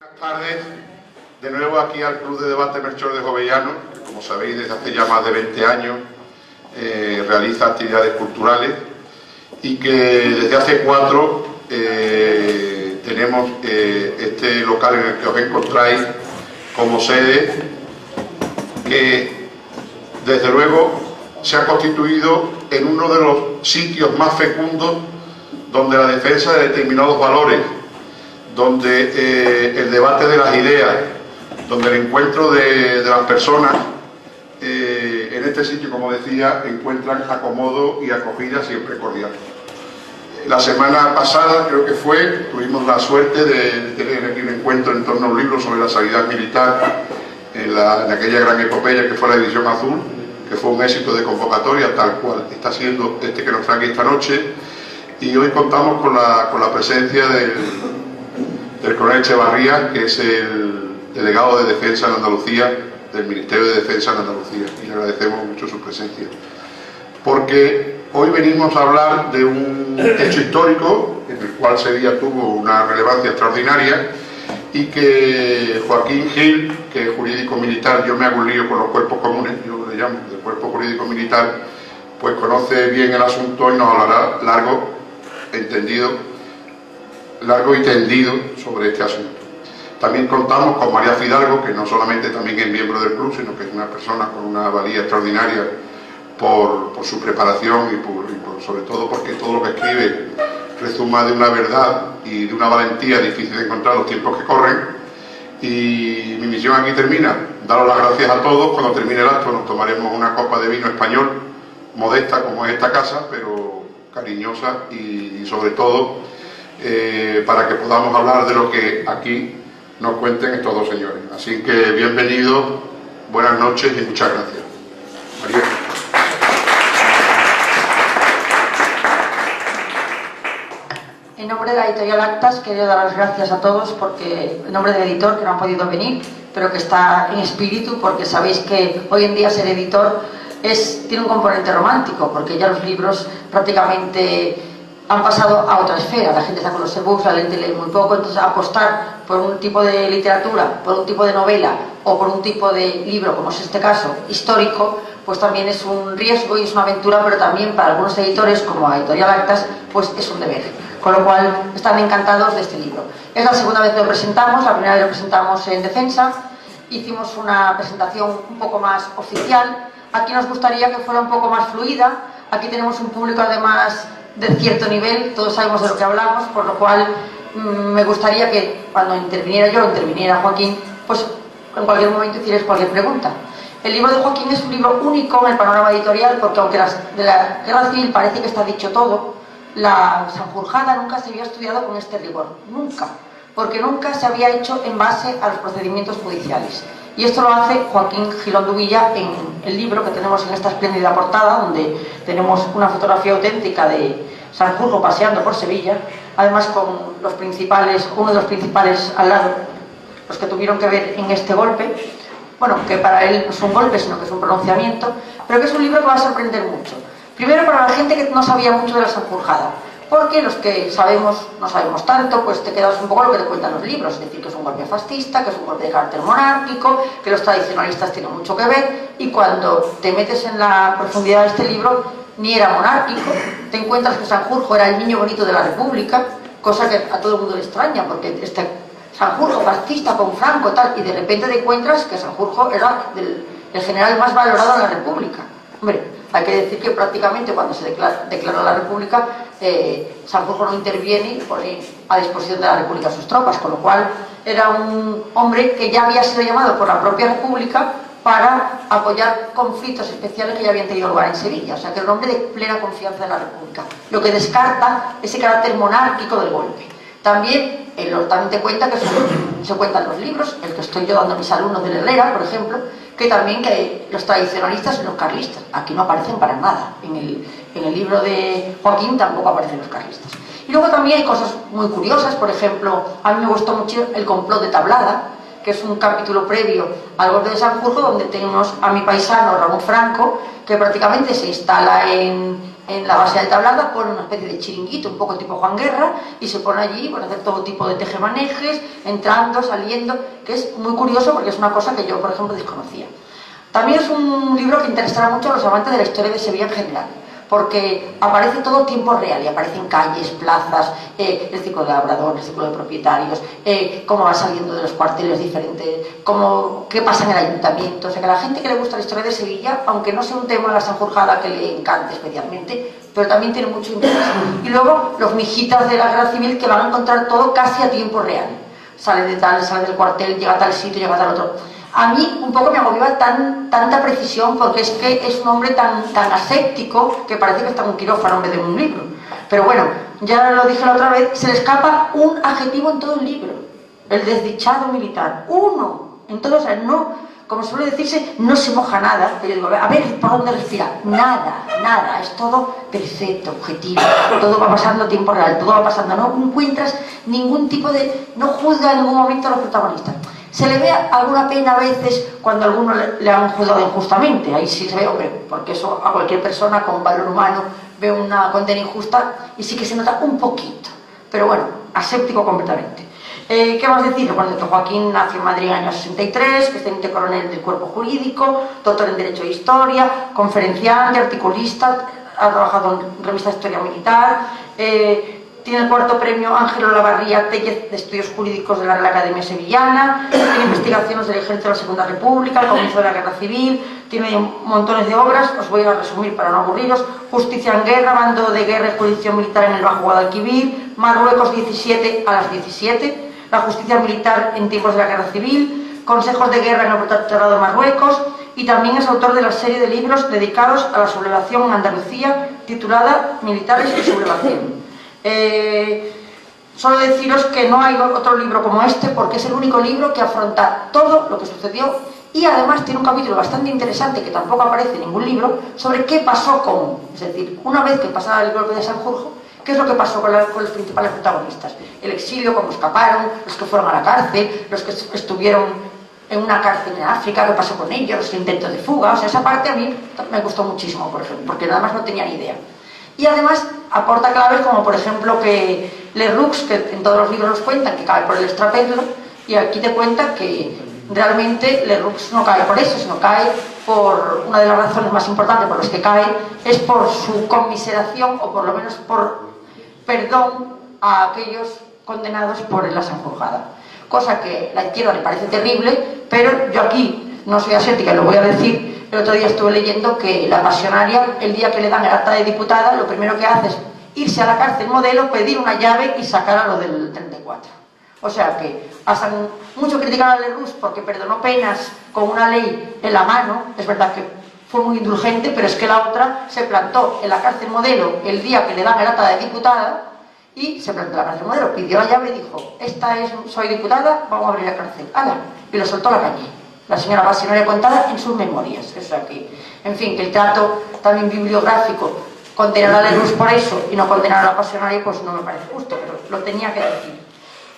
Buenas tardes, de nuevo aquí al Club de Debate Melchor de Jovellano, que como sabéis desde hace ya más de 20 años realiza actividades culturales y que desde hace 4 tenemos este local en el que os encontráis como sede, que desde luego se ha constituido en uno de los sitios más fecundos donde la defensa de determinados valores, donde el debate de las ideas, donde el encuentro de las personas, en este sitio, como decía, encuentran acomodo y acogida siempre cordial. La semana pasada, creo que fue, tuvimos la suerte de tener aquí un encuentro en torno a un libro sobre la sanidad militar, en aquella gran epopeya que fue la Edición Azul, que fue un éxito de convocatoria, tal cual está siendo este que nos trae aquí esta noche, y hoy contamos con la presencia del coronel Echevarría, que es el delegado de Defensa en Andalucía, del Ministerio de Defensa en Andalucía, y le agradecemos mucho su presencia. Porque hoy venimos a hablar de un hecho histórico, en el cual Sevilla tuvo una relevancia extraordinaria, y que Joaquín Gil, que es jurídico militar, yo me hago un lío con los cuerpos comunes, yo le llamo del cuerpo jurídico militar, pues conoce bien el asunto y nos hablará largo y tendido sobre este asunto. También contamos con María Fidalgo, que no solamente también es miembro del club, sino que es una persona con una valía extraordinaria por su preparación y sobre todo porque todo lo que escribe resuma de una verdad y de una valentía difícil de encontrar los tiempos que corren. Y mi misión aquí termina. Daros las gracias a todos. Cuando termine el acto nos tomaremos una copa de vino español, modesta como es esta casa, pero cariñosa y sobre todo para que podamos hablar de lo que aquí nos cuenten estos dos señores. Así que bienvenidos, buenas noches y muchas gracias. María. En nombre de la editorial Actas, quiero dar las gracias a todos porque, en nombre del editor, que no han podido venir, pero que está en espíritu, porque sabéis que hoy en día ser editor tiene un componente romántico, porque ya los libros prácticamente han pasado a otra esfera. La gente está con los ebooks, la gente lee muy poco, entonces apostar por un tipo de literatura, por un tipo de novela o por un tipo de libro, como es este caso, histórico, pues también es un riesgo y es una aventura, pero también para algunos editores, como la editorial Actas, pues es un deber. Con lo cual están encantados de este libro. Es la segunda vez que lo presentamos, la primera vez lo presentamos en Defensa, hicimos una presentación un poco más oficial. Aquí nos gustaría que fuera un poco más fluida. Aquí tenemos un público además de cierto nivel, todos sabemos de lo que hablamos, por lo cual me gustaría que cuando interviniera yo o interviniera Joaquín, pues en cualquier momento hicierais cualquier pregunta. El libro de Joaquín es un libro único en el panorama editorial, porque aunque de la Guerra Civil parece que está dicho todo, la Sanjurjada nunca se había estudiado con este rigor, nunca, porque nunca se había hecho en base a los procedimientos judiciales. Y esto lo hace Joaquín Gilón de Uvilla en el libro que tenemos en esta espléndida portada, donde tenemos una fotografía auténtica de Sanjurjo paseando por Sevilla, además con uno de los principales al lado, los que tuvieron que ver en este golpe. Bueno, que para él no es un golpe, sino que es un pronunciamiento, pero que es un libro que va a sorprender mucho. Primero para la gente que no sabía mucho de la Sanjurjada, porque los que sabemos, no sabemos tanto, pues te quedas un poco lo que te cuentan los libros, es decir, que es un golpe fascista, que es un golpe de carácter monárquico, que los tradicionalistas tienen mucho que ver, y cuando te metes en la profundidad de este libro, ni era monárquico, te encuentras que Sanjurjo era el niño bonito de la República, cosa que a todo el mundo le extraña, porque este Sanjurjo fascista con Franco tal, y de repente te encuentras que Sanjurjo era el general más valorado de la República. Hombre, hay que decir que prácticamente cuando se declara la República, Sanjurjo no interviene y pone a disposición de la República sus tropas, con lo cual era un hombre que ya había sido llamado por la propia República para apoyar conflictos especiales que ya habían tenido lugar en Sevilla, o sea que era un hombre de plena confianza en la República, lo que descarta ese carácter monárquico del golpe. También te cuenta que se cuentan los libros, el que estoy yo dando a mis alumnos de Herrera, por ejemplo, que también que los tradicionalistas y los carlistas, aquí no aparecen para nada, en el libro de Joaquín tampoco aparecen los carlistas. Y luego también hay cosas muy curiosas, por ejemplo, a mí me gustó mucho el complot de Tablada, que es un capítulo previo al golpe de Sanjurjo, donde tenemos a mi paisano Ramón Franco, que prácticamente se instala en en la base de Tablada, pone una especie de chiringuito, un poco tipo Juan Guerra, y se pone allí para hacer todo tipo de tejemanejes, entrando, saliendo, que es muy curioso porque es una cosa que yo, por ejemplo, desconocía. También es un libro que interesará mucho a los amantes de la historia de Sevilla en general, porque aparece todo tiempo real, y aparecen calles, plazas, el ciclo de labradores, el ciclo de propietarios, cómo va saliendo de los cuarteles diferentes, qué pasa en el ayuntamiento. O sea, que a la gente que le gusta la historia de Sevilla, aunque no sea un tema de la Sanjurjada que le encante especialmente, pero también tiene mucho interés. Y luego los mijitas de la guerra civil, que van a encontrar todo casi a tiempo real. Sale de tal, sale del cuartel, llega a tal sitio, llega a tal otro. A mí un poco me agobiaba tanta precisión, porque es que es un hombre tan aséptico que parece que está en un quirófano en vez de en un libro. Pero bueno, ya lo dije la otra vez, se le escapa un adjetivo en todo el libro: el desdichado militar. Uno en todo, o sea, no, como suele decirse, no se moja nada. Pero yo digo, a ver, ¿por dónde respira? Nada, es todo perfecto, objetivo, todo va pasando a tiempo real, todo va pasando, no encuentras ningún tipo de, no juzga en ningún momento a los protagonistas. Se le ve alguna pena a veces cuando a alguno le han juzgado injustamente. Ahí sí se ve, hombre, porque eso a cualquier persona con valor humano ve una condena injusta y sí que se nota un poquito. Pero bueno, aséptico completamente. ¿Qué más decir? Bueno, que Joaquín nació en Madrid en el año 63, que es teniente coronel del cuerpo jurídico, doctor en Derecho e Historia, conferenciante, articulista, ha trabajado en revistas de historia militar, tiene el cuarto premio Ángelo Lavarría Tellez de Estudios Jurídicos de la Real Academia Sevillana, tiene investigaciones del Ejército de la Segunda República, el comienzo de la Guerra Civil, tiene montones de obras, os voy a resumir para no aburriros: Justicia en Guerra, Mando de Guerra y Jurisdicción Militar en el Bajo Guadalquivir, Marruecos 17 a las 17, la Justicia Militar en tiempos de la Guerra Civil, Consejos de Guerra en el Protectorado de Marruecos, y también es autor de la serie de libros dedicados a la sublevación en Andalucía, titulada Militares y Sublevación. Solo deciros que no hay otro libro como este, porque es el único libro que afronta todo lo que sucedió, y además tiene un capítulo bastante interesante que tampoco aparece en ningún libro, sobre qué pasó con, es decir, una vez que pasaba el golpe de Sanjurjo, qué es lo que pasó con los principales protagonistas: el exilio, cómo escaparon, los que fueron a la cárcel, los que estuvieron en una cárcel en África, qué pasó con ellos, los intentos de fuga. O sea, esa parte a mí me gustó muchísimo, por ejemplo, porque nada más no tenía ni idea. Y además aporta claves como, por ejemplo, que Lerroux, que en todos los libros nos cuentan que cae por el extrapedro, y aquí te cuenta que realmente Lerroux no cae por eso, sino cae por una de las razones más importantes por las que cae, es por su conmiseración, o por lo menos por perdón a aquellos condenados por la Sanjurjada. Cosa que a la izquierda le parece terrible, pero yo aquí no soy ascética y lo voy a decir. El otro día estuve leyendo que la Pasionaria, el día que le dan el acta de diputada, lo primero que hace es irse a la cárcel Modelo, pedir una llave y sacar a lo del 34. O sea que hasta mucho criticar a Lerroux porque perdonó penas con una ley en la mano. Es verdad que fue muy indulgente, pero es que la otra se plantó en la cárcel Modelo el día que le dan el acta de diputada, y se plantó en la cárcel Modelo, pidió la llave y dijo: soy diputada, vamos a abrir la cárcel. ¡Hala! Y lo soltó a la calle. La señora Pasionaria contada en sus memorias. O sea que, en fin, que el trato también bibliográfico, condenar a Lerroux por eso y no condenar a la Pasionaria, pues no me parece justo, pero lo tenía que decir.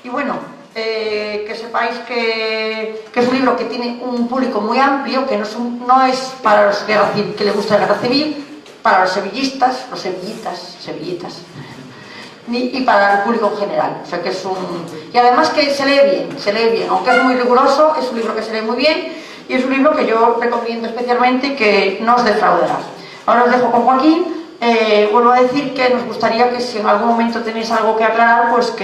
Y bueno, que sepáis que es un libro que tiene un público muy amplio, que no es para los que les gusta la guerra civil, para los sevillistas, sevillitas, y para el público en general. O sea que es y además que se lee bien, aunque es muy riguroso, es un libro que se lee muy bien, y es un libro que yo recomiendo especialmente, que no os defraudará. Ahora os dejo con Joaquín. Vuelvo a decir que nos gustaría que si en algún momento tenéis algo que aclarar, pues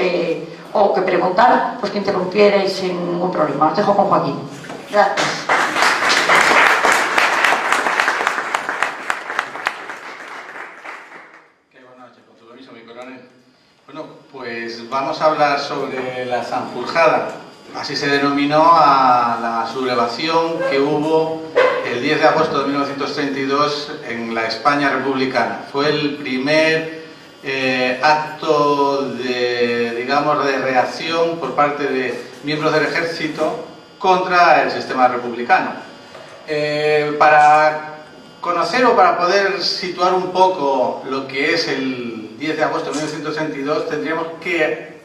o que preguntar, pues que interrumpierais sin ningún problema. Os dejo con Joaquín. Gracias. Bueno, pues vamos a hablar sobre la Sanjurjada. Así se denominó a la sublevación que hubo el 10 de agosto de 1932 en la España republicana. Fue el primer acto de reacción por parte de miembros del ejército contra el sistema republicano. Para conocer o para poder situar un poco lo que es el 10 de agosto de 1932, tendríamos que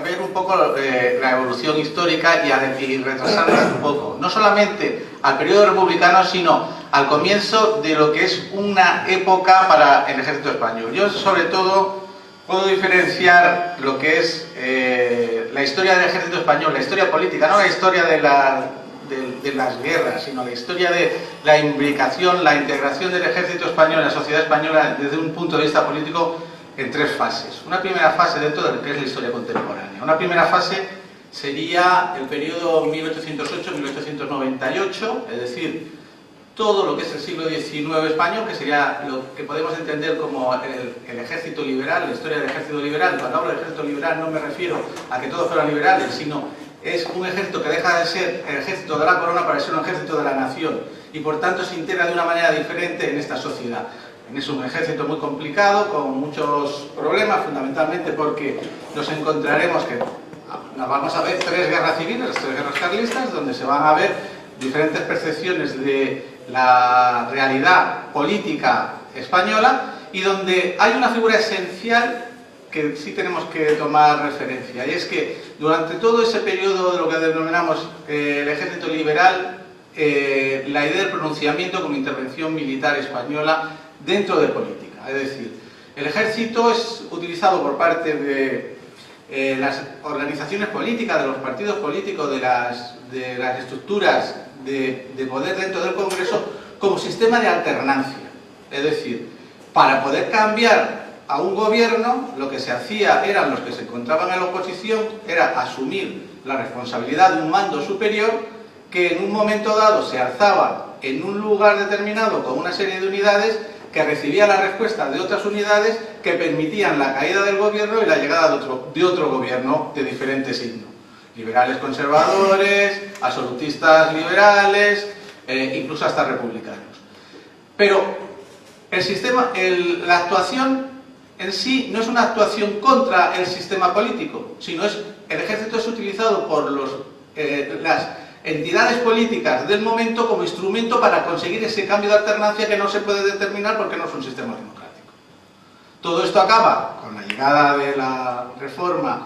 ver un poco la evolución histórica y retrasarnos un poco, no solamente al periodo republicano, sino al comienzo de lo que es una época para el ejército español. Yo, sobre todo, puedo diferenciar lo que es la historia del ejército español, la historia política, no la historia de las guerras, sino la historia de la imbricación, la integración del ejército español en la sociedad española desde un punto de vista político en tres fases. Una primera fase dentro de lo que es la historia contemporánea. Una primera fase sería el periodo 1808-1898, es decir, todo lo que es el siglo XIX español, que sería lo que podemos entender como el ejército liberal, la historia del ejército liberal. Cuando hablo de ejército liberal no me refiero a que todos fueran liberales, sino es un ejército que deja de ser el ejército de la corona para ser un ejército de la nación y por tanto se integra de una manera diferente en esta sociedad. Es un ejército muy complicado, con muchos problemas, fundamentalmente porque nos encontraremos que nos vamos a ver tres guerras civiles, tres guerras carlistas, donde se van a ver diferentes percepciones de la realidad política española y donde hay una figura esencial que sí tenemos que tomar referencia, y es que durante todo ese periodo de lo que denominamos el ejército liberal, la idea del pronunciamiento como intervención militar española dentro de política, es decir, el ejército es utilizado por parte de las organizaciones políticas, de los partidos políticos, de las estructuras de poder dentro del Congreso como sistema de alternancia. Es decir, para poder cambiar a un gobierno, lo que se hacía eran los que se encontraban en la oposición, era asumir la responsabilidad de un mando superior que en un momento dado se alzaba en un lugar determinado con una serie de unidades que recibía la respuesta de otras unidades que permitían la caída del gobierno y la llegada de otro gobierno de diferente signo. Liberales conservadores, absolutistas liberales, incluso hasta republicanos. Pero el sistema, la actuación en sí no es una actuación contra el sistema político, sino el ejército es utilizado por las entidades políticas del momento como instrumento para conseguir ese cambio de alternancia que no se puede determinar porque no es un sistema democrático. Todo esto acaba con la llegada de la reforma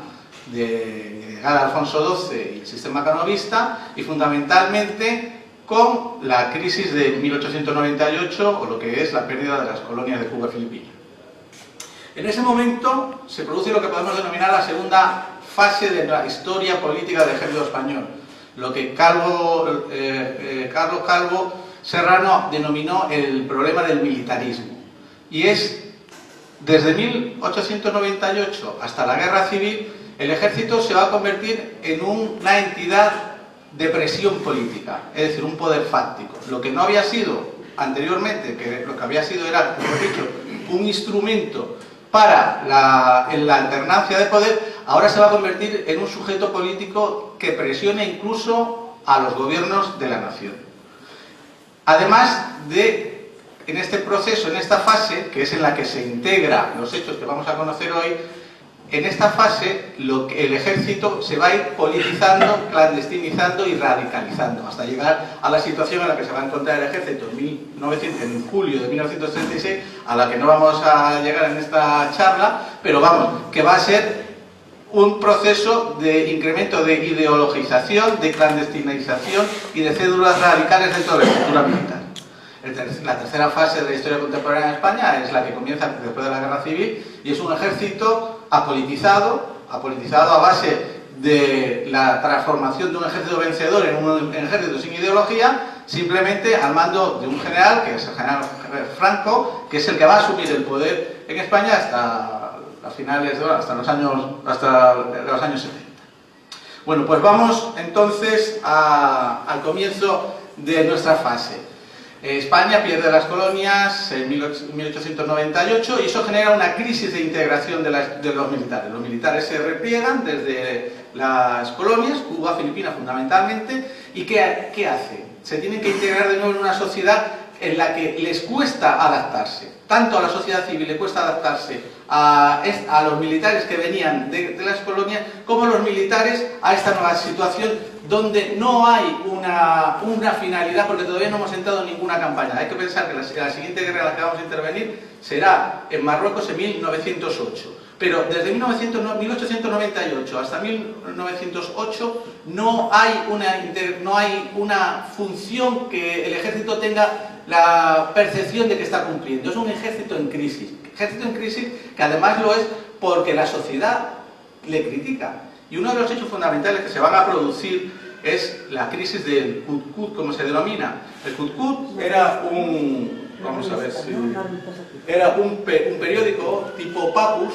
de llegada de Alfonso XII y el sistema canovista, y fundamentalmente con la crisis de 1898 o lo que es la pérdida de las colonias de Cuba y Filipinas. En ese momento se produce lo que podemos denominar la segunda fase de la historia política del ejército español, lo que Carlos Calvo Serrano denominó el problema del militarismo, y es desde 1898 hasta la Guerra Civil el ejército se va a convertir en una entidad de presión política, es decir, un poder fáctico. Lo que no había sido anteriormente, que lo que había sido era, como he dicho, un instrumento para la alternancia de poder, ahora se va a convertir en un sujeto político que presione incluso a los gobiernos de la nación. Además de, en este proceso, en esta fase, que es en la que se integran los hechos que vamos a conocer hoy, en esta fase el ejército se va a ir politizando, clandestinizando y radicalizando, hasta llegar a la situación en la que se va a encontrar el ejército en julio de 1936, a la que no vamos a llegar en esta charla, pero vamos, que va a ser un proceso de incremento de ideologización, de clandestinización y de cédulas radicales dentro de la estructura militar. La tercera fase de la historia contemporánea en España es la que comienza después de la Guerra Civil, y es un ejército apolitizado a base de la transformación de un ejército vencedor en un ejército sin ideología, simplemente al mando de un general, que es el general Franco, que es el que va a asumir el poder en España hasta los años 70. Bueno, pues vamos entonces al comienzo de nuestra fase. España pierde las colonias en 1898 y eso genera una crisis de integración de los militares. Los militares se repliegan desde las colonias, Cuba, Filipinas fundamentalmente, y ¿qué hacen? Se tienen que integrar de nuevo en una sociedad en la que les cuesta adaptarse. Tanto a la sociedad civil le cuesta adaptarse a los militares que venían de las colonias, como los militares a esta nueva situación donde no hay una finalidad, porque todavía no hemos entrado en ninguna campaña. Hay que pensar que la siguiente guerra en la que vamos a intervenir será en Marruecos en 1908. Pero desde 1898 hasta 1908 no hay una función que el ejército tenga la percepción de que está cumpliendo. Es un ejército en crisis. Ejército en crisis que además lo es porque la sociedad le critica. Y uno de los hechos fundamentales que se van a producir es la crisis del Kut-Kut, como se denomina. El Kut-Kut era vamos a ver si... Era un periódico tipo Papus,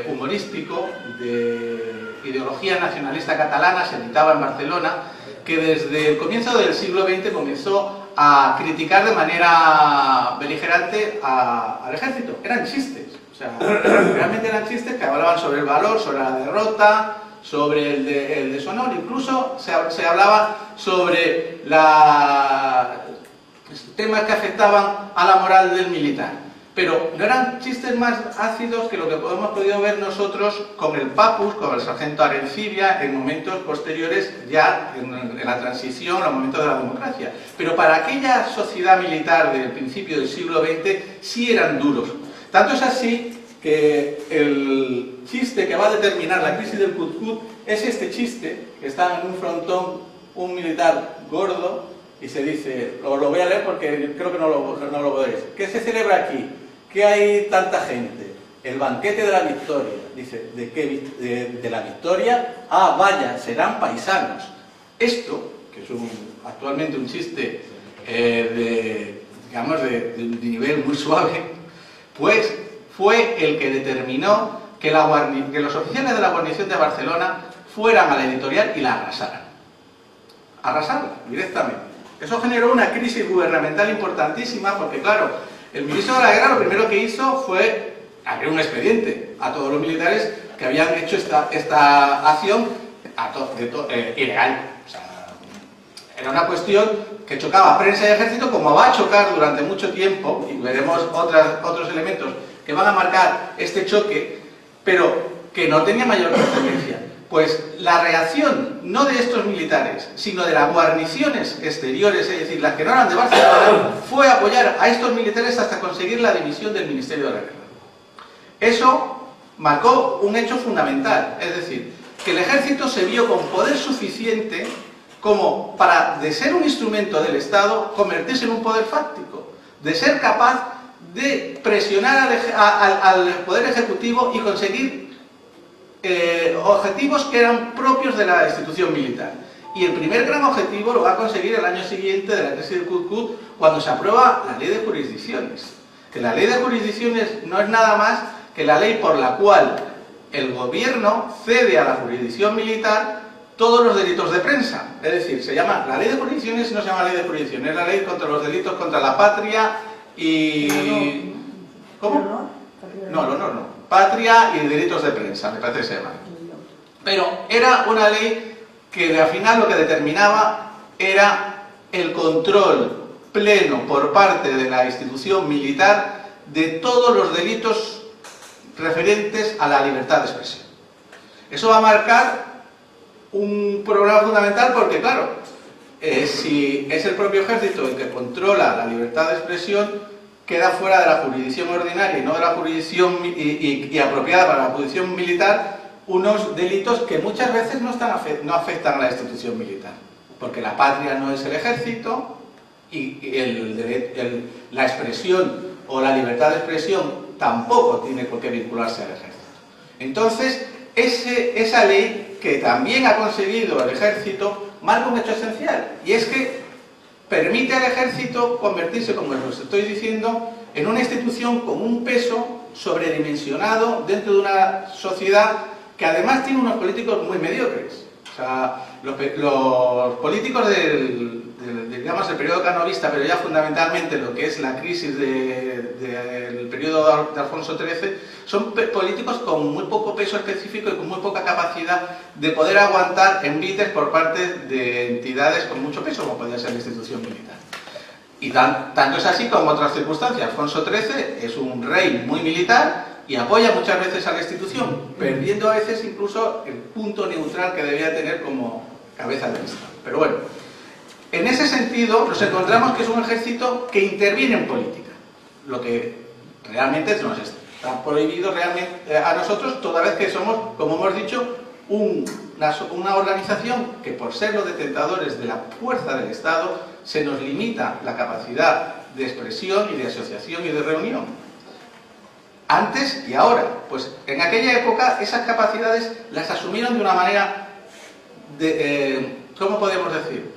humorístico, de ideología nacionalista catalana, se editaba en Barcelona, que desde el comienzo del siglo XX comenzó a criticar de manera beligerante al ejército. Eran chistes, o sea, realmente eran chistes que hablaban sobre el valor, sobre la derrota, sobre el deshonor, incluso se hablaba sobre temas que afectaban a la moral del militar. Pero no eran chistes más ácidos que lo que hemos podido ver nosotros con el Papus, con el sargento Arencibia, en momentos posteriores ya en la transición, en los momentos de la democracia. Pero para aquella sociedad militar del principio del siglo XX sí eran duros. Tanto es así que el chiste que va a determinar la crisis del Kut-Kut es este chiste, que está en un frontón un militar gordo y se dice, os lo voy a leer porque creo que no lo podéis. ¿Qué se celebra aquí? ¿Qué hay tanta gente? El banquete de la victoria. Dice, ¿de qué? De la victoria. Ah, vaya, serán paisanos. Esto, que es actualmente un chiste de nivel muy suave, pues fue el que determinó que los oficiales de la guarnición de Barcelona fueran a la editorial y la arrasaran. Arrasarla, directamente. Eso generó una crisis gubernamental importantísima porque, claro, el ministro de la Guerra lo primero que hizo fue abrir un expediente a todos los militares que habían hecho esta acción ilegal. O sea, era una cuestión que chocaba a prensa y ejército, como va a chocar durante mucho tiempo, y veremos otros elementos que van a marcar este choque, pero que no tenía mayor trascendencia. Pues la reacción, no de estos militares, sino de las guarniciones exteriores, es decir, las que no eran de Barcelona, fue apoyar a estos militares hasta conseguir la dimisión del Ministerio de la Guerra. Eso marcó un hecho fundamental, es decir, que el ejército se vio con poder suficiente como para, de ser un instrumento del Estado, convertirse en un poder fáctico, de ser capaz de presionar al poder ejecutivo y conseguir objetivos que eran propios de la institución militar. Y el primer gran objetivo lo va a conseguir el año siguiente de la crisis del Kut-Kut, cuando se aprueba la ley de jurisdicciones. Que la ley de jurisdicciones no es nada más que la ley por la cual el gobierno cede a la jurisdicción militar todos los delitos de prensa. Es decir, se llama la ley de jurisdicciones, no se llama ley de jurisdicciones, es la ley contra los delitos contra la patria y... ¿Cómo? No. Patria y delitos de prensa, me parece que se llama. Pero era una ley que al final lo que determinaba era el control pleno por parte de la institución militar de todos los delitos referentes a la libertad de expresión. Eso va a marcar un problema fundamental porque, claro, si es el propio ejército el que controla la libertad de expresión, queda fuera de la jurisdicción ordinaria y no de la jurisdicción y apropiada para la jurisdicción militar unos delitos que muchas veces no afectan a la institución militar, porque la patria no es el ejército y la expresión o la libertad de expresión tampoco tiene por qué vincularse al ejército. Entonces, esa ley que también ha conseguido el ejército marca un hecho esencial, y es que permite al ejército convertirse, como os estoy diciendo, en una institución con un peso sobredimensionado dentro de una sociedad que además tiene unos políticos muy mediocres. O sea, los políticos del periodo canovista, pero ya fundamentalmente lo que es la crisis del periodo de Alfonso XIII, son políticos con muy poco peso específico y con muy poca capacidad de poder aguantar envites por parte de entidades con mucho peso, como podría ser la institución militar. Y tanto es así como otras circunstancias. Alfonso XIII es un rey muy militar y apoya muchas veces a la institución, perdiendo a veces incluso el punto neutral que debía tener como cabeza del Estado. Pero bueno, en ese sentido nos encontramos que es un ejército que interviene en política, lo que realmente nos está prohibido realmente a nosotros, toda vez que somos, como hemos dicho, una organización que, por ser los detentadores de la fuerza del Estado, se nos limita la capacidad de expresión y de asociación y de reunión. Antes y ahora. Pues en aquella época esas capacidades las asumieron de una manera, ¿cómo podemos decir?,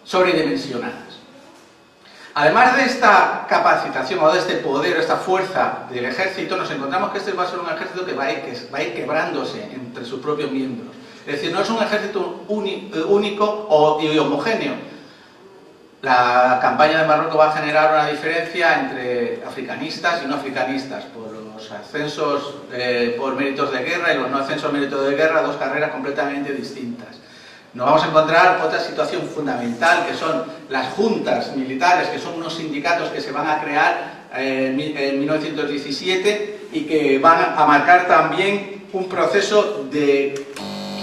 sobredimensionadas. Además de esta capacitación o de este poder o esta fuerza del ejército, nos encontramos que este va a ser un ejército que va a ir quebrándose entre sus propios miembros. Es decir, no es un ejército único y homogéneo. La campaña de Marruecos va a generar una diferencia entre africanistas y no africanistas, por los ascensos por méritos de guerra y los no ascensos por méritos de guerra, dos carreras completamente distintas. Nos vamos a encontrar otra situación fundamental, que son las juntas militares, que son unos sindicatos que se van a crear en 1917 y que van a marcar también un proceso de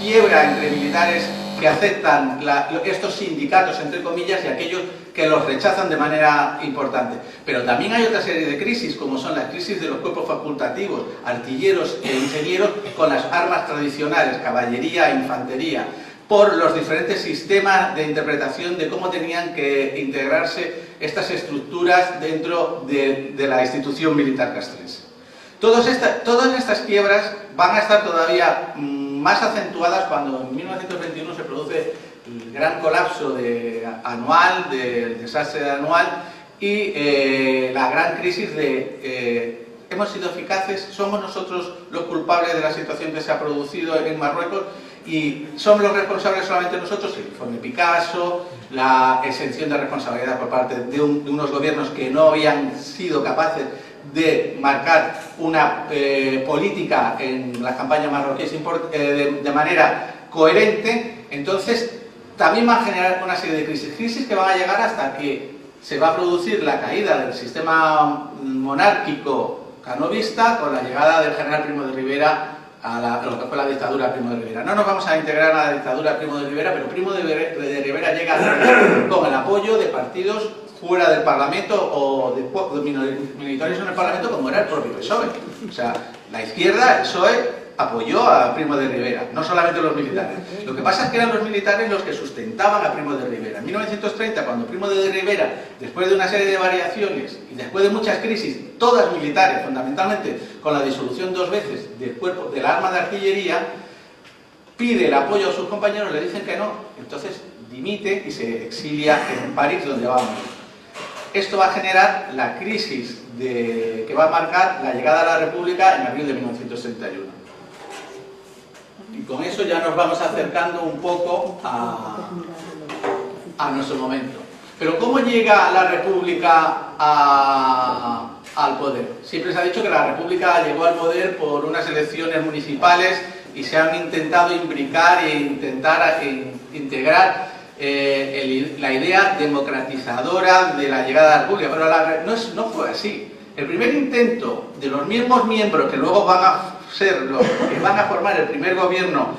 quiebra entre militares que aceptan estos sindicatos, entre comillas, y aquellos que los rechazan de manera importante. Pero también hay otra serie de crisis, como son las crisis de los cuerpos facultativos, artilleros e ingenieros, con las armas tradicionales, caballería e infantería, por los diferentes sistemas de interpretación de cómo tenían que integrarse estas estructuras dentro de la institución militar castrense. Todas estas quiebras van a estar todavía más acentuadas cuando en 1921 se produce el gran colapso anual, del desastre anual, y la gran crisis de hemos sido eficaces, somos nosotros los culpables de la situación que se ha producido en Marruecos, y somos los responsables solamente nosotros. El informe Picasso, la exención de responsabilidad por parte de unos gobiernos que no habían sido capaces de marcar una política en las campañas marroquíes de manera coherente. Entonces también va a generar una serie de crisis que van a llegar hasta que se va a producir la caída del sistema monárquico canovista con la llegada del general Primo de Rivera a lo que fue la dictadura de Primo de Rivera. No nos vamos a integrar a la dictadura de Primo de Rivera, pero Primo de Rivera llega con el apoyo de partidos fuera del Parlamento o de minoritarios en el Parlamento, como era el propio PSOE. O sea, la izquierda, el PSOE, apoyó a Primo de Rivera, no solamente los militares. Lo que pasa es que eran los militares los que sustentaban a Primo de Rivera. En 1930, cuando Primo de Rivera, después de una serie de variaciones y después de muchas crisis, todas militares, fundamentalmente con la disolución 2 veces del cuerpo del arma de artillería, pide el apoyo a sus compañeros, le dicen que no, entonces dimite y se exilia en París, donde va a morir. Esto va a generar la crisis que va a marcar la llegada a la República en abril de 1931. Y con eso ya nos vamos acercando un poco a nuestro momento. Pero ¿cómo llega la República al poder? Siempre se ha dicho que la República llegó al poder por unas elecciones municipales y se han intentado imbricar e intentar integrar la idea democratizadora de la llegada a la República, pero no fue así. El primer intento de los mismos miembros que luego van a ser los que van a formar el primer gobierno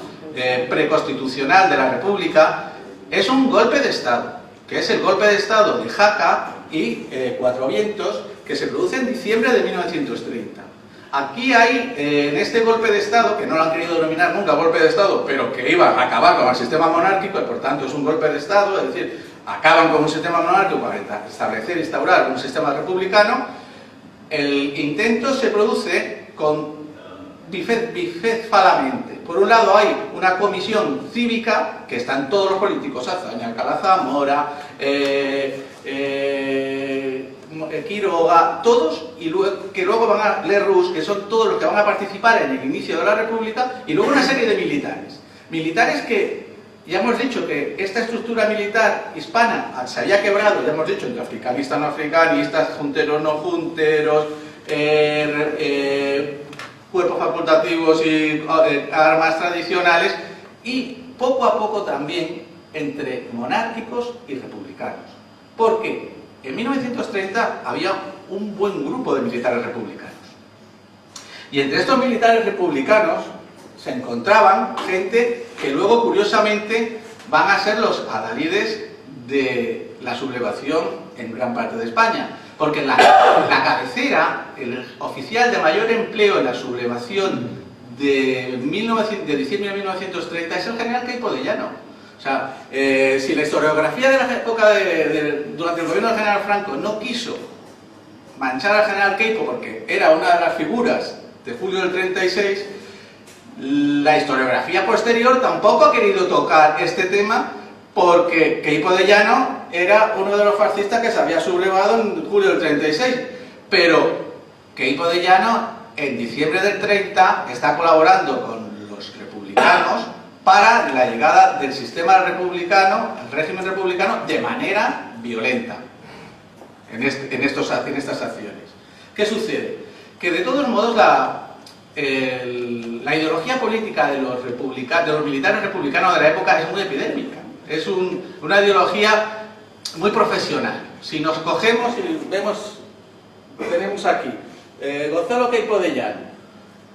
preconstitucional de la República es un golpe de Estado, que es el golpe de Estado de Jaca y Cuatro Vientos, que se produce en diciembre de 1930. Aquí hay, en este golpe de Estado, que no lo han querido denominar nunca golpe de Estado, pero que iba a acabar con el sistema monárquico, y por tanto es un golpe de Estado, es decir, acaban con un sistema monárquico para instaurar un sistema republicano. El intento se produce bifezalamente. Por un lado hay una comisión cívica, que están todos los políticos, Azaña, Alcalá Zamora, Quiroga, todos, y que luego van a Lerroux, que son todos los que van a participar en el inicio de la República, y luego una serie de militares. Militares que, ya hemos dicho que esta estructura militar hispana se había quebrado, ya hemos dicho, entre africanistas, no africanistas, junteros, no junteros, cuerpos facultativos y armas tradicionales, y poco a poco también entre monárquicos y republicanos. ¿Por qué? En 1930 había un buen grupo de militares republicanos. Y entre estos militares republicanos se encontraban gente que luego, curiosamente, van a ser los adalides de la sublevación en gran parte de España. Porque la cabecera, el oficial de mayor empleo en la sublevación de diciembre de 1930 es el general Queipo de Llano. O sea, si la historiografía de la época durante el gobierno del general Franco no quiso manchar al general Queipo porque era una de las figuras de julio del 36, la historiografía posterior tampoco ha querido tocar este tema porque Queipo de Llano era uno de los fascistas que se había sublevado en julio del 36, pero Queipo de Llano en diciembre del 30 está colaborando con los republicanos para la llegada del sistema republicano, el régimen republicano, de manera violenta en estas acciones. ¿Qué sucede? Que de todos modos la ideología política de los militares republicanos de la época es muy epidémica. Es una ideología muy profesional. Si nos cogemos y vemos, tenemos aquí Gonzalo Queipo de Llano.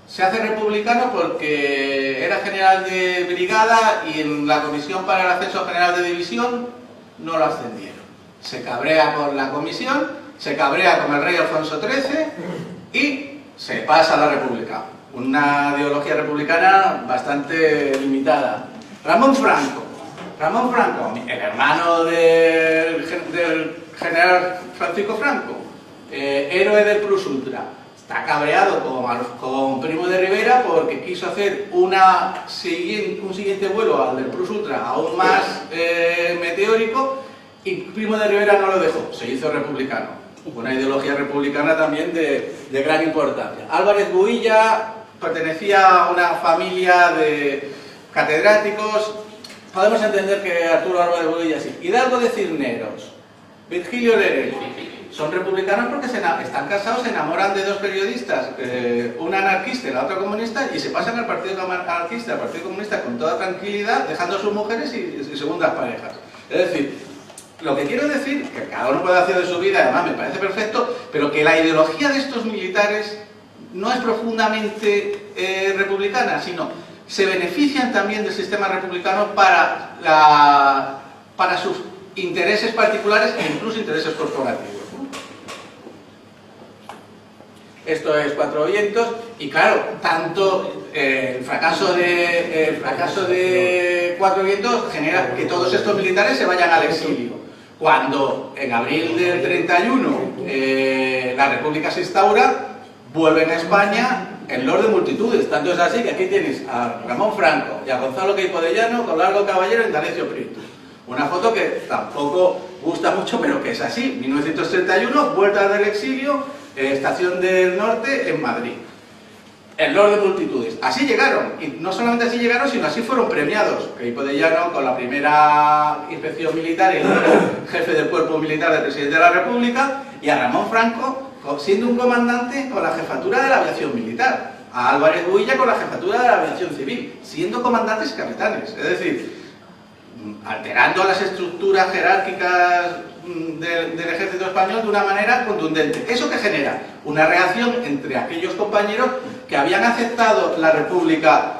Se hace republicano porque era general de brigada y en la comisión para el ascenso general de división no lo ascendieron. Se cabrea con la comisión, se cabrea con el rey Alfonso XIII y se pasa a la república. Una ideología republicana bastante limitada. Ramón Franco, el hermano del general Francisco Franco, héroe del Plus Ultra. Está cabreado con Primo de Rivera porque quiso hacer un siguiente vuelo al del Plus Ultra aún más meteórico y Primo de Rivera no lo dejó, se hizo republicano. Una ideología republicana también de gran importancia. Álvarez Builla pertenecía a una familia de catedráticos. Podemos entender que Arturo Álvarez Builla sí. Hidalgo de Cisneros, Virgilio Lerel, son republicanos porque están casados, se enamoran de dos periodistas, una anarquista y la otra comunista, y se pasan al partido anarquista, al partido comunista con toda tranquilidad, dejando a sus mujeres y segundas parejas. Es decir, lo que quiero decir, que cada uno puede hacer de su vida, además me parece perfecto, pero que la ideología de estos militares no es profundamente republicana, sino se benefician también del sistema republicano para sus intereses particulares e incluso intereses corporativos. Esto es Cuatro Vientos y claro, tanto el fracaso de Cuatro Vientos genera que todos estos militares se vayan al exilio. Cuando en abril del 31 la República se instaura, vuelven a España en lord de multitudes. Tanto es así que aquí tienes a Ramón Franco y a Gonzalo Queipo de Llano con Largo Caballero en D'Alessio Prieto. Una foto que tampoco gusta mucho, pero que es así. 1931, vuelta del exilio, Estación del Norte en Madrid. El lord de multitudes. Así llegaron. Y no solamente así llegaron, sino así fueron premiados. Queipo de Llano con la primera inspección militar, el jefe del cuerpo militar del presidente de la República, y a Ramón Franco siendo un comandante con la jefatura de la aviación militar. A Álvarez Builla con la jefatura de la aviación civil, siendo comandantes y capitanes. Es decir, alterando las estructuras jerárquicas del ejército español de una manera contundente. ¿Eso qué genera? Una reacción entre aquellos compañeros que habían aceptado la República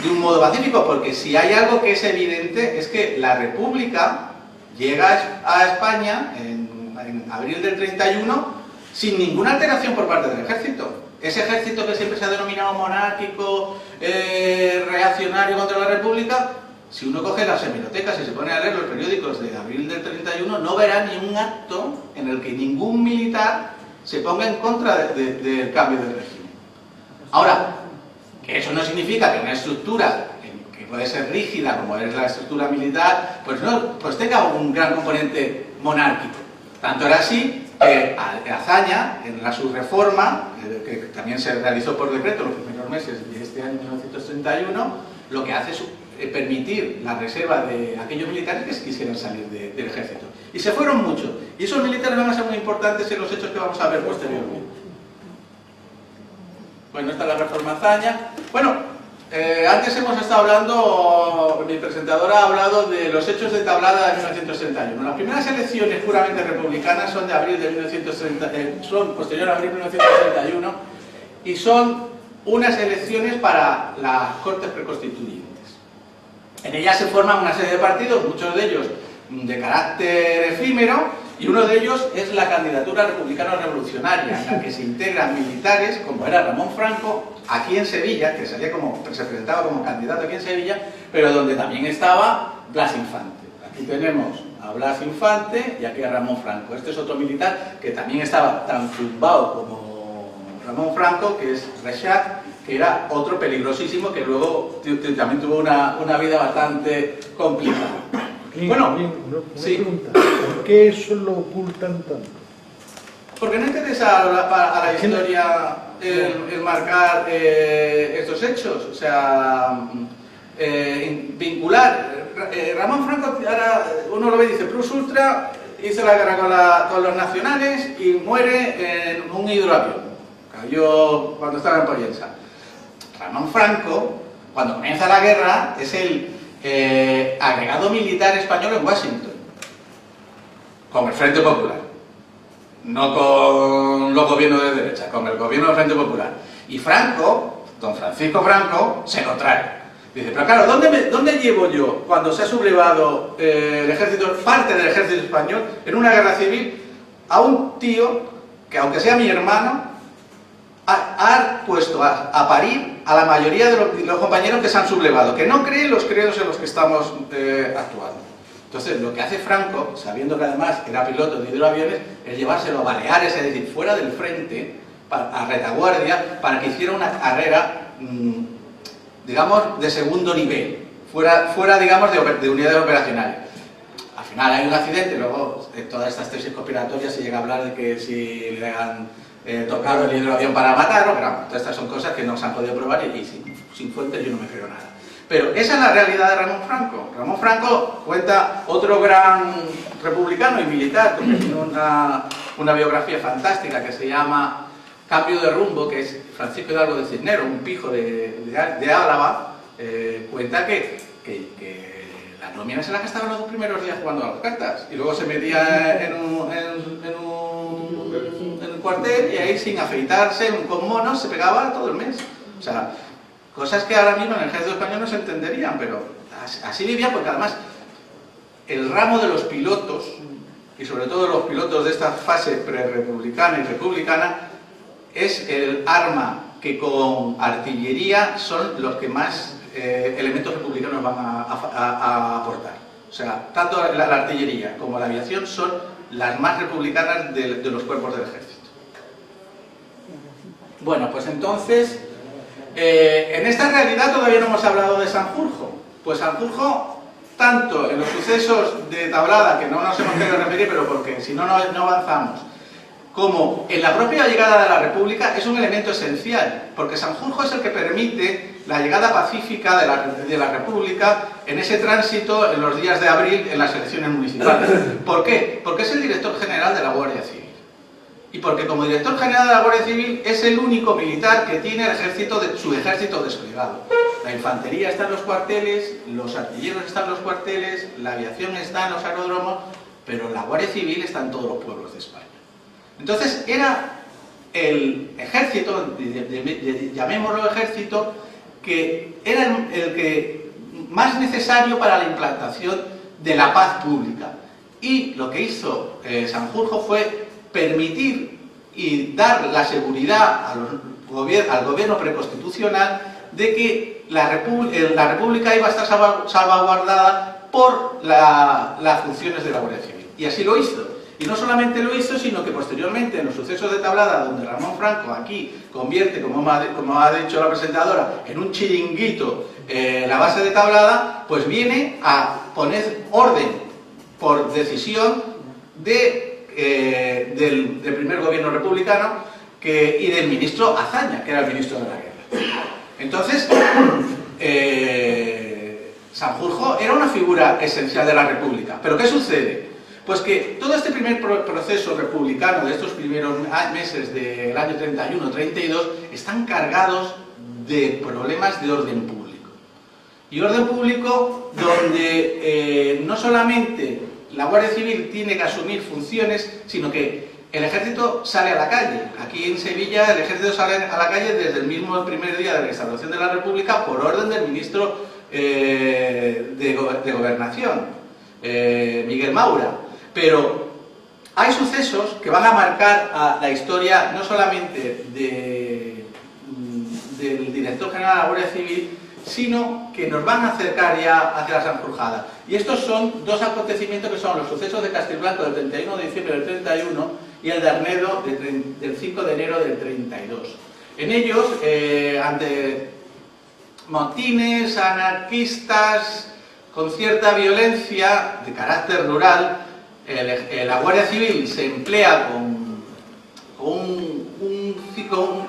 de un modo pacífico, porque si hay algo que es evidente es que la República llega a España en abril del 31 sin ninguna alteración por parte del ejército. Ese ejército que siempre se ha denominado monárquico, reaccionario contra la República, si uno coge las hemerotecas y se pone a leer los periódicos de abril del 31, no verá ni un acto en el que ningún militar se ponga en contra del cambio de régimen. Ahora, que eso no significa que una estructura que puede ser rígida, como es la estructura militar, pues tenga un gran componente monárquico. Tanto era así que Azaña, en la subreforma, que también se realizó por decreto los primeros meses de este año 1931, lo que hace es permitir la reserva de aquellos militares que quisieran salir del ejército. Y se fueron muchos. Y esos militares van a ser muy importantes en los hechos que vamos a ver posteriormente. Bueno, esta es la reforma Azaña. Bueno, antes hemos estado hablando, mi presentadora ha hablado de los hechos de Tablada de 1931. Las primeras elecciones puramente republicanas son de abril de 1930, son posterior a abril de 1931 y son unas elecciones para las Cortes Preconstituyentes. En ellas se forman una serie de partidos, muchos de ellos de carácter efímero, y uno de ellos es la candidatura republicano-revolucionaria, en la que se integran militares, como era Ramón Franco, aquí en Sevilla, que se presentaba como candidato aquí en Sevilla, pero donde también estaba Blas Infante. Aquí tenemos a Blas Infante y aquí a Ramón Franco. Este es otro militar que también estaba tan zumbado como Ramón Franco, que es Rexach, que era otro peligrosísimo que luego también tuvo una vida bastante complicada. Bueno, una sí. pregunta. ¿Por qué eso lo ocultan tanto? Porque no interesa a la historia el marcar estos hechos, o sea, vincular. Ramón Franco, ahora uno lo ve y dice, plus ultra, hizo la guerra con los nacionales y muere en un hidroavión. Cayó cuando estaba en Pollensa. Ramón Franco, cuando comienza la guerra, es el agregado militar español en Washington, con el Frente Popular, no con los gobiernos de derecha, con el gobierno del Frente Popular. Y Franco, don Francisco Franco, se lo trae. Dice, pero claro, ¿dónde llevo yo, cuando se ha sublevado el ejército, parte del ejército español, en una guerra civil, a un tío que, aunque sea mi hermano, ha puesto a parir a la mayoría de los compañeros que se han sublevado, que no creen los credos en los que estamos actuando? Entonces, lo que hace Franco, sabiendo que además era piloto de hidroaviones, es llevárselo a Baleares, es decir, fuera del frente, a retaguardia, para que hiciera una carrera, digamos, de segundo nivel, fuera digamos, de unidades operacionales. Al final hay un accidente, luego en todas estas tesis conspiratorias se llega a hablar de que si le han tocado el hidroavión para matarlo, pero vamos, todas estas son cosas que no se han podido probar y sin fuentes yo no me creo nada. Pero esa es la realidad de Ramón Franco. Ramón Franco cuenta otro gran republicano y militar que tiene una biografía fantástica que se llama Cambio de rumbo, que es Francisco Hidalgo de Cisneros, un pijo de Álava, cuenta que las nóminas en las que estaban los 2 primeros días jugando a las cartas y luego se metía en un cuartel y ahí sin afeitarse, con monos, se pegaba todo el mes. O sea, cosas que ahora mismo en el ejército español no se entenderían, pero así vivía, porque además el ramo de los pilotos, y sobre todo los pilotos de esta fase pre-republicana y republicana, es el arma que con artillería son los que más elementos republicanos van a aportar. O sea, tanto la artillería como la aviación son las más republicanas de los cuerpos del ejército. Bueno, pues entonces, en esta realidad todavía no hemos hablado de Sanjurjo. Pues Sanjurjo, tanto en los sucesos de Tablada, que no nos hemos querido referir, pero porque si no, no avanzamos, como en la propia llegada de la República, es un elemento esencial, porque Sanjurjo es el que permite la llegada pacífica de la República en ese tránsito en los días de abril en las elecciones municipales. ¿Por qué? Porque es el director general de la Guardia Civil. Y porque como director general de la Guardia Civil es el único militar que tiene su ejército desplegado. La infantería está en los cuarteles, los artilleros están en los cuarteles, la aviación está en los aeródromos, pero la Guardia Civil está en todos los pueblos de España. Entonces era el ejército, llamémoslo ejército, que era el que más necesario para la implantación de la paz pública. Y lo que hizo Sanjurjo fue permitir y dar la seguridad al gobierno preconstitucional de que la República iba a estar salvaguardada por las funciones de la Guardia Civil. Y así lo hizo. Y no solamente lo hizo, sino que posteriormente en los sucesos de Tablada, donde Ramón Franco aquí convierte, como ha dicho la presentadora, en un chiringuito la base de Tablada, pues viene a poner orden por decisión del primer gobierno republicano y del ministro Azaña, que era el ministro de la guerra. Entonces, Sanjurjo era una figura esencial de la República. ¿Pero qué sucede? Pues que todo este primer proceso republicano de estos primeros meses del año 31-32 están cargados de problemas de orden público. Y orden público donde no solamente la Guardia Civil tiene que asumir funciones, sino que el ejército sale a la calle. Aquí en Sevilla el ejército sale a la calle desde el mismo primer día de la restauración de la República por orden del ministro de Gobernación, Miguel Maura. Pero hay sucesos que van a marcar la historia no solamente del director general de la Guardia Civil, sino que nos van a acercar ya hacia la Sanjurjada. Y estos son dos acontecimientos que son los sucesos de Castilblanco del 31 de diciembre del 31 y el de Arnedo del 5 de enero del 32. En ellos, ante motines anarquistas con cierta violencia de carácter rural, la Guardia Civil se emplea con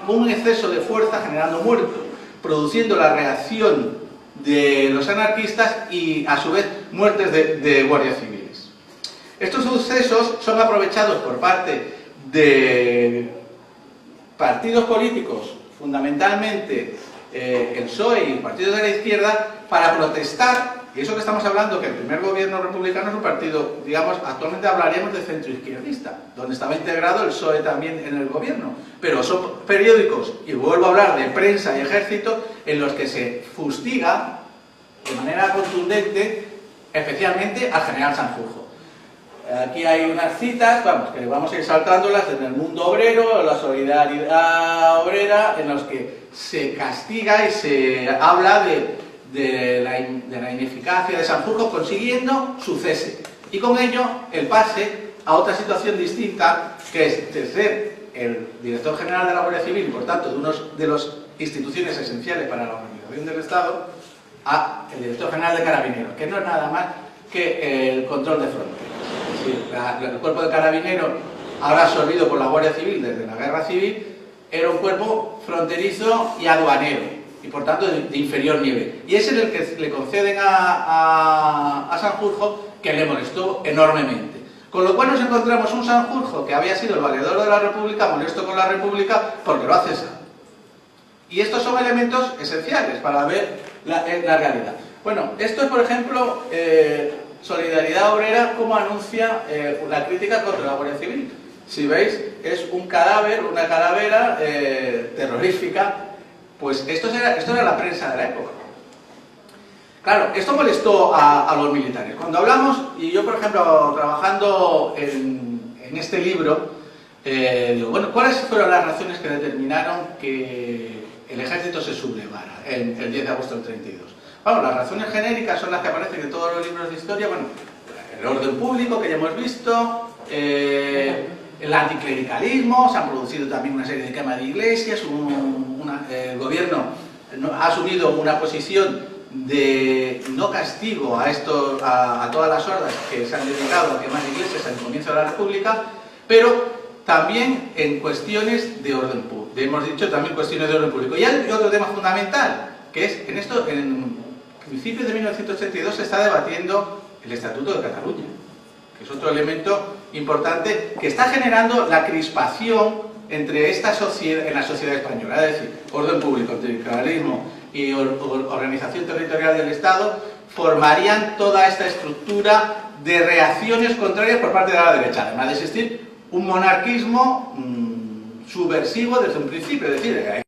un exceso de fuerza generando muertos, produciendo la reacción de los anarquistas y a su vez muertes de guardias civiles. Estos sucesos son aprovechados por parte de partidos políticos, fundamentalmente el PSOE y partidos de la izquierda, para protestar. Y eso que estamos hablando, que el primer gobierno republicano es un partido, digamos, actualmente hablaríamos de centroizquierdista, donde estaba integrado el PSOE también en el gobierno. Pero son periódicos, y vuelvo a hablar de prensa y ejército, en los que se fustiga de manera contundente, especialmente al general Sanjurjo. Aquí hay unas citas, vamos, que vamos a ir saltándolas, en el mundo obrero, la solidaridad obrera, en los que se castiga y se habla de la ineficacia de Sanjurjo consiguiendo su cese y con ello el pase a otra situación distinta, que es de ser el director general de la Guardia Civil y por tanto de las instituciones esenciales para la organización del Estado, a el director general de Carabineros, que no es nada más que el control de fronteras. Es decir, el cuerpo de Carabineros, ahora absorbido por la Guardia Civil desde la Guerra Civil, era un cuerpo fronterizo y aduanero, y por tanto de inferior nivel. Y es en el que le conceden a Sanjurjo, que le molestó enormemente. Con lo cual nos encontramos un Sanjurjo que había sido el valedor de la República, molesto con la República, porque lo ha cesado. Y estos son elementos esenciales para ver la realidad. Bueno, esto es, por ejemplo, Solidaridad Obrera, como anuncia la crítica contra la Guardia Civil. Si veis, es un cadáver, una calavera terrorífica. Pues esto era la prensa de la época. Claro, esto molestó a los militares. Cuando hablamos, y yo por ejemplo, trabajando en este libro, digo, bueno, ¿cuáles fueron las razones que determinaron que el ejército se sublevara el 10 de agosto del 32? Bueno, las razones genéricas son las que aparecen en todos los libros de historia. Bueno, el orden público, que ya hemos visto, el anticlericalismo, se han producido también una serie de quemas de iglesias, el gobierno ha asumido una posición de no castigo a todas las hordas que se han dedicado a quemar iglesias al comienzo de la República, pero también en cuestiones de orden público. Hemos dicho también cuestiones de orden público. Y hay otro tema fundamental, que es en principios de 1982 se está debatiendo el Estatuto de Cataluña, que es otro elemento importante que está generando la crispación entre en la sociedad española, es decir, orden público, anticlericalismo y organización territorial del Estado formarían toda esta estructura de reacciones contrarias por parte de la derecha, además de existir un monarquismo subversivo desde un principio, es decir,